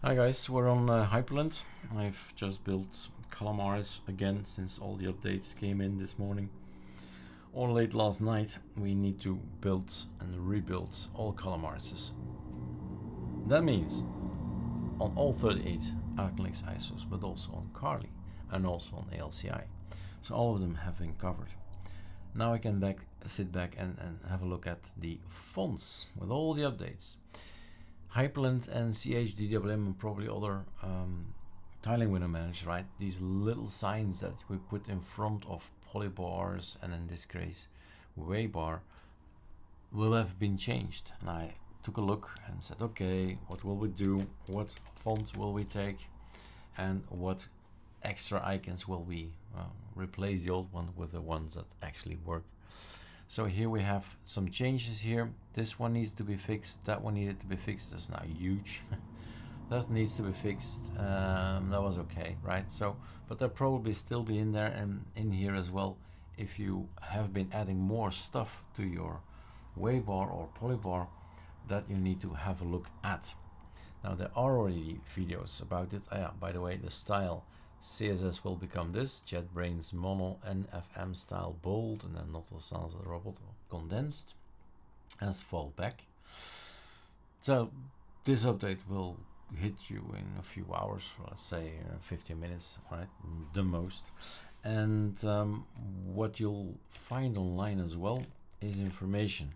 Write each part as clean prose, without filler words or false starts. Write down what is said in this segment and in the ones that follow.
Hi guys, we're on Hyprland. I've just built column R's again since all the updates came in this morning. Or late last night, we need to build and rebuild all column R's. That means on all 38 ArcoLinux ISOs, but also on Carly and also on ALCI. So all of them have been covered. Now I can sit back and have a look at the fonts with all the updates. Hyprland and CHDWM and probably other tiling window managers, right? These little signs that we put in front of polybars and in this case waybar will have been changed. And I took a look and said, okay, what will we do? What font will we take? And what extra icons will we replace the old one with the ones that actually work? So here we have some changes here. This one needs to be fixed. That one needed to be fixed. That's now huge. That needs to be fixed. That was okay, right? So, but they'll probably still be in there and in here as well if you have been adding more stuff to your waybar or polybar that you need to have a look at. Now there are already videos about it. Yeah, by the way, the style CSS will become this: JetBrains Mono NFM style bold, and then not the sounds of the robot condensed as fallback. So this update will hit you in a few hours, let's say 15 minutes, right, the most. And what you'll find online as well is information,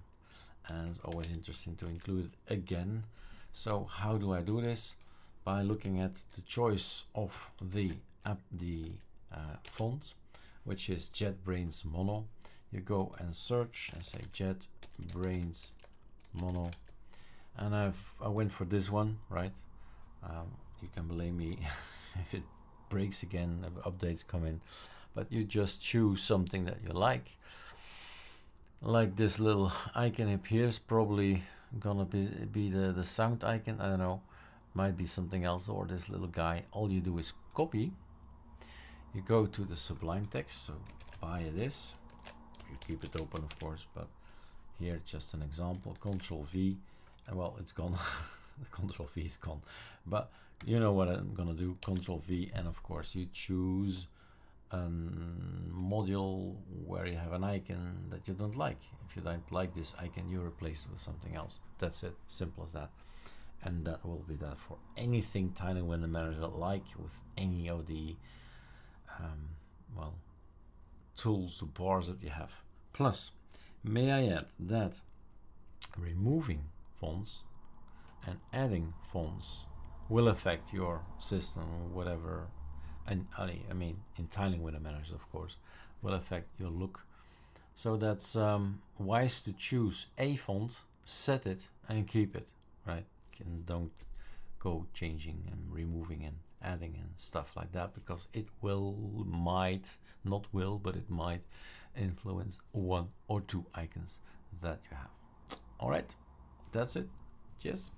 and it's always interesting to include it again. So how do I do this? By looking at the choice of the font, which is JetBrains Mono. You go and search and say JetBrains Mono, and I went for this one, right? You can blame me if it breaks again, if updates come in, but you just choose something that you like this little icon up here is probably gonna be the sound icon. I don't know, might be something else, or this little guy. All you do is copy. You go to the Sublime text, so buy this. You keep it open, of course, but here just an example. Control V, and well, it's gone. Control V is gone, but you know what I'm gonna do. Control V, and of course you choose a module where you have an icon that you don't like. If you don't like this icon, you replace it with something else. That's it, simple as that. And that will be that for anything tiling window manager like with any of the well, tools or bars that you have. Plus, may I add that removing fonts and adding fonts will affect your system, whatever, and I mean in tiling window managers, of course, will affect your look. So that's wise to choose a font, set it, and keep it, right? And don't go changing and removing and adding and stuff like that, because it might influence one or two icons that you have. All right, that's it. Cheers.